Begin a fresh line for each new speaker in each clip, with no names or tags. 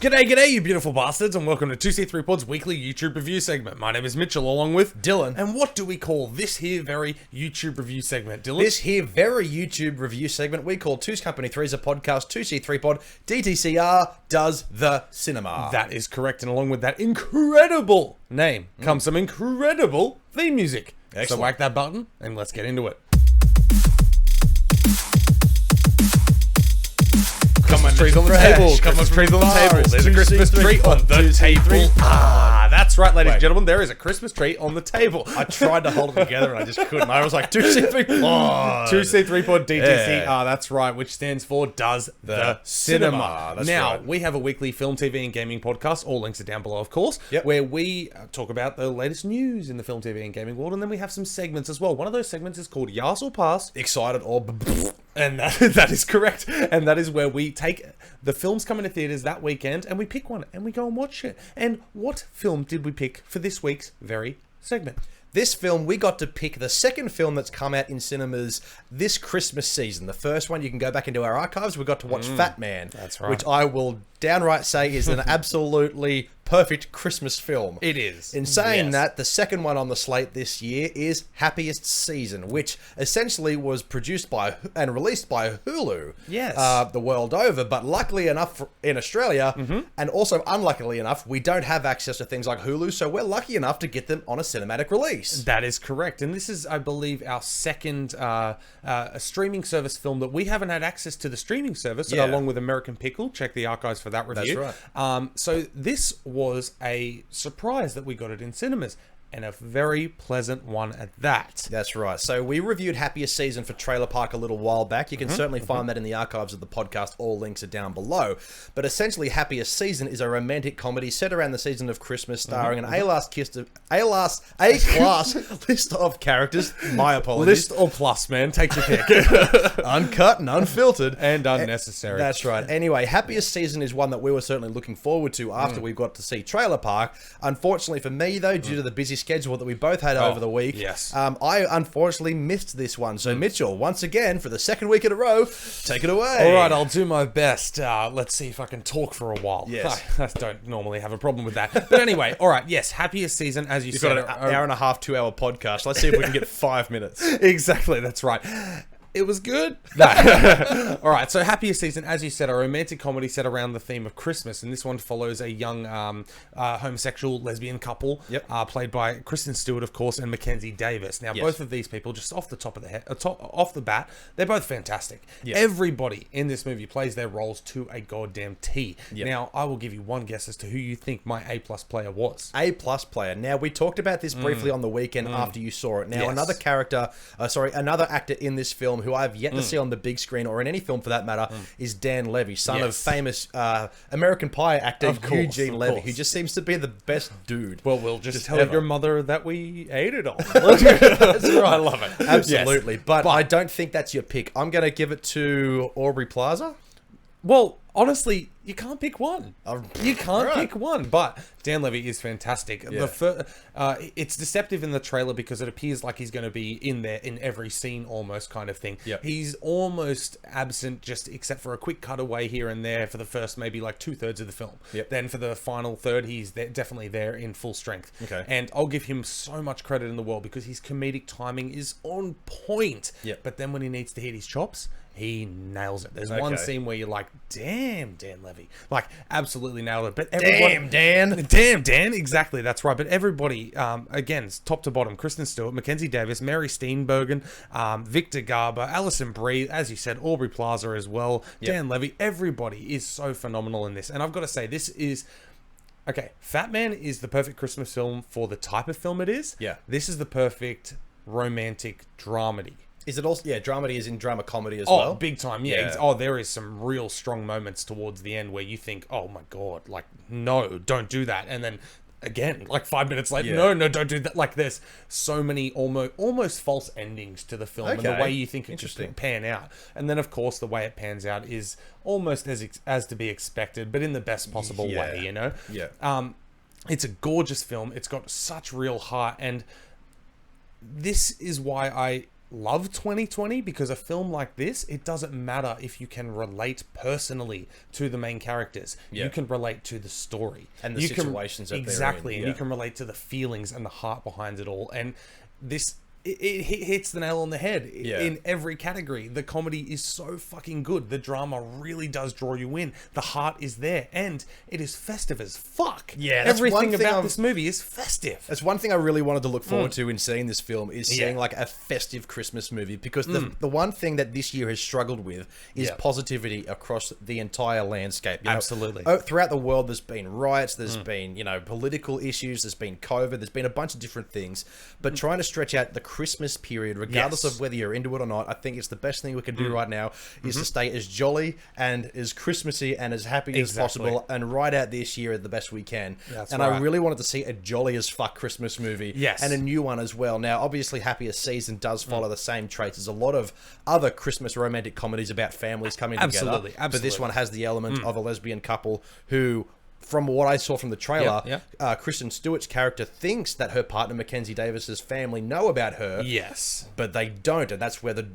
G'day, you beautiful bastards, and welcome to 2c3pod's weekly YouTube review segment. My name is Mitchell, along with
Dylan.
And what do we call this here very YouTube review segment, Dylan?
This here very YouTube review segment we call 2c3's a podcast, 2c3pod, DTCR does the cinema.
That is correct, and along with that incredible name comes some incredible theme music.
Excellent.
So whack that button, and let's get into it. Christmas trees on the table. Christmas trees on the table. There's a Christmas tree on the table. Ah, that's right, ladies and gentlemen. There is a Christmas tree on the table.
I tried to hold it together and I just couldn't. I was like, 2c3pod.
2c3pod DTC.
Yeah.
Ah, that's right, which stands for Does the Cinema.
That's
now,
right.
we have a weekly film, TV, and gaming podcast. All links are down below, of course,
Yep.
where we talk about the latest news in the film, TV, and gaming world, and then we have some segments as well. One of those segments is called Yas or Pass.
Excited or...
And that is correct. And that is where we take the films coming to theaters that weekend and we pick one and we go and watch it. And what film did we pick for this week's very segment?
This film, we got to pick the second film that's come out in cinemas this Christmas season. The first one, you can go back into our archives. We got to watch Fat Man.
That's right.
Which I will downright say is an absolutely perfect Christmas film.
It is.
In saying
Yes.
that, the second one on the slate this year is Happiest Season, which essentially was produced by and released by Hulu
Yes.
the world over. But luckily enough in Australia, and also unluckily enough, we don't have access to things like Hulu, so we're lucky enough to get them on a cinematic release.
That is correct. And this is, I believe, our second a streaming service film that we haven't had access to the streaming service,
Yeah.
along with American Pickle. Check the archives for that review.
That's right.
So this was a surprise that we got it in cinemas, and a very pleasant one at that.
That's right. So we reviewed Happiest Season for Trailer Park a little while back. You can certainly find that in the archives of the podcast. All links are down below. But essentially, Happiest Season is a romantic comedy set around the season of Christmas, starring an A-class list of characters. My apologies.
List or plus, man. Take your pick.
Uncut and unfiltered.
And unnecessary.
That's right. Anyway, Happiest Season is one that we were certainly looking forward to after we got to see Trailer Park. Unfortunately for me, though, due to the busy schedule that we both had over the week,
yes.
I unfortunately missed this one. So Mitchell, once again, for the second week in a row, take it away.
All right, I'll do my best. Let's see if I can talk for a while.
Yes.
I don't normally have a problem with that. But anyway, all right, yes, Happiest Season, as you
You've
said.
got an hour and a half, 2 hour podcast. Let's see if we can get 5 minutes.
Exactly, that's right. It was good. No. All right, so Happiest Season, as you said, a romantic comedy set around the theme of Christmas, and this one follows a young homosexual lesbian couple, played by Kristen Stewart, of course, and Mackenzie Davis. Now, both of these people, just off the top of the head, off the bat, they're both fantastic.
Yeah.
Everybody in this movie plays their roles to a goddamn T.
Yeah.
Now, I will give you one guess as to who you think my A-plus player was.
A-plus player. Now, we talked about this briefly on the weekend after you saw it. Now,
Yes.
another actor in this film who I've yet to see on the big screen or in any film for that matter is Dan Levy, son of famous American Pie actor Eugene Levy, who just seems to be the best dude.
Well, we'll just tell your mother that we ate it all.
That's right.
I love it.
Absolutely.
Yes.
But I don't think that's your pick. I'm going to give it to Aubrey Plaza.
Well, honestly, you can't pick one. You can't
Right.
pick one. But Dan Levy is fantastic.
Yeah.
It's deceptive in the trailer because it appears like he's going to be in there in every scene almost kind of thing.
Yep.
He's almost absent just except for a quick cutaway here and there for the first maybe like 2/3 of the film.
Yep.
Then for the final third, he's definitely there in full strength.
Okay.
And I'll give him so much credit in the world because his comedic timing is on point.
Yep.
But then when he needs to hit his chops, he nails it. There's one
Okay.
scene where you're like, damn, Dan Levy. Like, absolutely nailed it. But
Damn, Dan.
Damn, Dan. Exactly, that's right. But everybody, again, top to bottom, Kristen Stewart, Mackenzie Davis, Mary Steenburgen, Victor Garber, Alison Brie, as you said, Aubrey Plaza as well, Dan Levy. Everybody is so phenomenal in this. And I've got to say, this is... Okay, Fat Man is the perfect Christmas film for the type of film it is.
Yeah.
This is the perfect romantic dramedy.
Is it also... Yeah, dramedy is in drama comedy as
Oh,
well.
big time, yeah.
Yeah.
Oh, there is some real strong moments towards the end where you think, oh my God, like, no, don't do that. And then again, like 5 minutes later, no, don't do that. Like, there's so many almost false endings to the film and the
Okay.
way you think it should pan out. And then, of course, the way it pans out is almost as to be expected, but in the best possible way, you know?
Yeah.
It's a gorgeous film. It's got such real heart, and this is why love 2020 because a film like this, it doesn't matter if you can relate personally to the main characters.
Yeah.
You can relate to the story
And the situations that they're in.
exactly, and
Yeah.
you can relate to the feelings and the heart behind it all. And this it hits the nail on the head in every category. The comedy is so fucking good. The drama really does draw you in. The heart is there, and it is festive as fuck.
Yeah, that's
everything
one thing
about this movie is festive.
That's one thing I really wanted to look forward to in seeing this film, is seeing like a festive Christmas movie, because the one thing that this year has struggled with is positivity across the entire landscape. You know,
Absolutely.
throughout the world, there's been riots, there's been, you know, political issues, there's been COVID, there's been a bunch of different things, but trying to stretch out the Christmas period, regardless of whether you're into it or not, I think it's the best thing we can do right now is to stay as jolly and as Christmassy and as happy as possible, and ride out this year the best we can. I really wanted to see a jolly as fuck Christmas movie, and a new one as well. Now, obviously, Happiest Season does follow the same traits as a lot of other Christmas romantic comedies about families coming together. But this one has the element of a lesbian couple who, from what I saw from the trailer, Kristen Stewart's character thinks that her partner Mackenzie Davis's family know about her.
Yes,
but they don't, and that's where the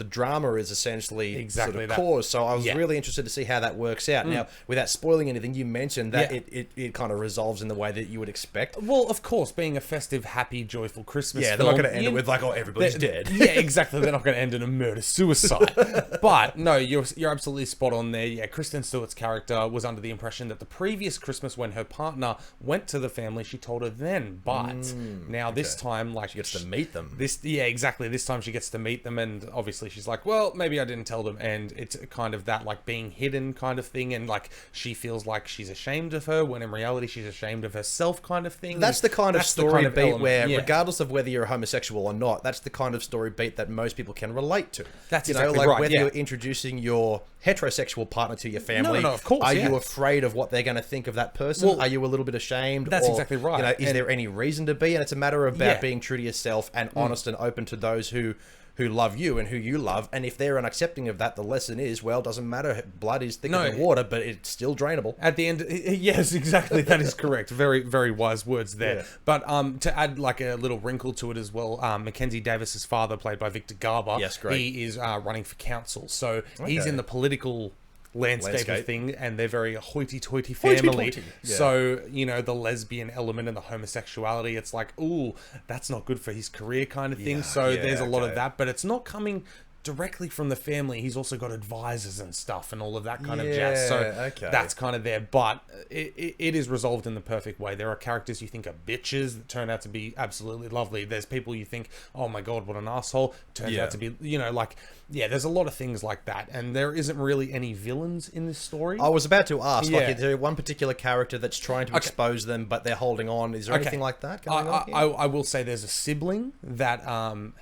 drama is essentially sort of caused. So I was really interested to see how that works out. Now, without spoiling anything, you mentioned that it kind of resolves in the way that you would expect.
Well, of course, being a festive, happy, joyful Christmas film,
they're not going to end it with like, oh, everybody's dead.
Yeah, exactly. They're not going to end in a murder-suicide. But no, you're absolutely spot on there. Yeah, Kristen Stewart's character was under the impression that the previous Christmas, when her partner went to the family, she told her then. But now this time, like,
she gets to meet them.
Exactly. This time she gets to meet them, and obviously she's like, well, maybe I didn't tell them, and it's kind of that like being hidden kind of thing, and like she feels like she's ashamed of her when in reality she's ashamed of herself kind of thing.
That's the kind of story beat where, regardless of whether you're homosexual or not, that's the kind of story beat that most people can relate to.
That's
exactly right. Whether you're introducing your heterosexual partner to your family,
no, of course,
are you afraid of what they're going to think of that person? Well, are you a little bit ashamed?
That's exactly right.
You know, is there any reason to be? And it's a matter of about being true to yourself and honest and open to those who love you and who you love. And if they're unaccepting of that, the lesson is, well, doesn't matter. Blood is thicker than water, but it's still drainable.
At the end, yes, exactly. That is correct. Very, very wise words there. Yeah. But to add like a little wrinkle to it as well, Mackenzie Davis's father, played by Victor Garber, he is running for council. So he's in the political landscape of thing, and they're very hoity-toity family. So, you know, the lesbian element and the homosexuality, it's like, ooh, that's not good for his career kind of thing. So there's a lot of that, but it's not coming directly from the family. He's also got advisors and stuff and all of that kind of jazz. So that's kind of there, but it is resolved in the perfect way. There are characters you think are bitches that turn out to be absolutely lovely. There's people you think, oh my god, what an asshole, turns out to be, you know, like, there's a lot of things like that, and there isn't really any villains in this story.
I was about to ask, like, is there one particular character that's trying to expose them, but they're holding on? Is there anything like that going on here?
I will say there's a sibling that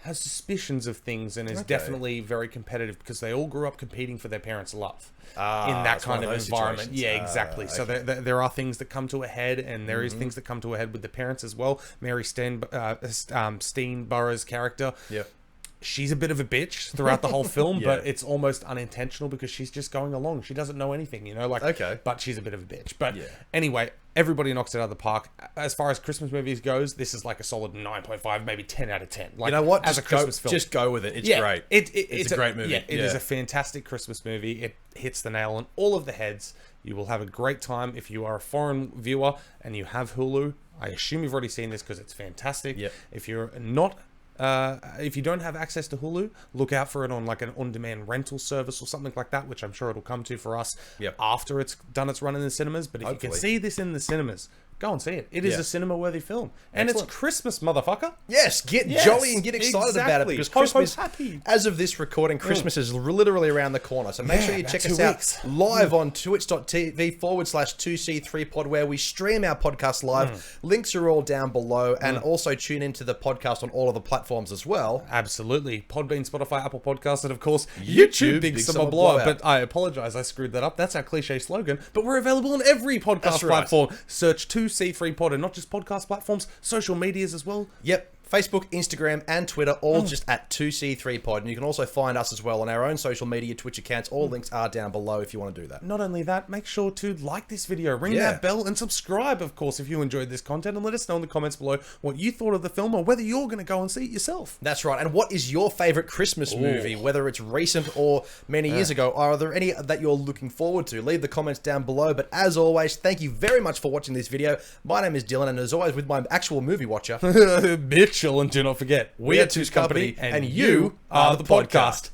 has suspicions of things and is definitely very competitive, because they all grew up competing for their parents' love in that kind of environment. Yeah, exactly. So there are things that come to a head, and there is things that come to a head with the parents as well. Mary Steenburgen's character. Yeah. She's a bit of a bitch throughout the whole film, but it's almost unintentional because she's just going along. She doesn't know anything, you know, like, but she's a bit of a bitch. But anyway, everybody knocks it out of the park. As far as Christmas movies goes, this is like a solid 9.5, maybe 10 out of 10. Like,
you know what?
As a Christmas film.
Just go with it. It's great. It's a great movie.
It is a fantastic Christmas movie. It hits the nail on all of the heads. You will have a great time if you are a foreign viewer and you have Hulu. I assume you've already seen this because it's fantastic. If you're not... if you don't have access to Hulu, look out for it on like an on-demand rental service or something like that, which I'm sure it'll come to for us after it's done its run in the cinemas. But if you can see this in the cinemas, go and see it. It is a cinema-worthy film. And it's Christmas, motherfucker.
Yes, get jolly and get excited about it, because Christmas, as of this recording, Christmas is literally around the corner. So make sure you check us out live on twitch.tv/2c3pod, where we stream our podcast live. Links are all down below, and also tune into the podcast on all of the platforms as well.
Absolutely. Podbean, Spotify, Apple Podcasts, and of course, YouTube, Big Summer Blowout. But I apologize, I screwed that up. That's our cliche slogan. But we're available on every podcast platform. Search 2c3pod, and not just podcast platforms, social medias as well.
Yep. Facebook, Instagram, and Twitter, all just at 2c3pod. And you can also find us as well on our own social media, Twitch accounts. All links are down below if you want to do that.
Not only that, make sure to like this video, ring that bell, and subscribe, of course, if you enjoyed this content. And let us know in the comments below what you thought of the film or whether you're going to go and see it yourself.
That's right. And what is your favorite Christmas movie, whether it's recent or many years ago? Are there any that you're looking forward to? Leave the comments down below. But as always, thank you very much for watching this video. My name is Dylan, and as always, with my actual movie watcher,
Mitchell, and do not forget, we are Two's Company, and you are the podcast.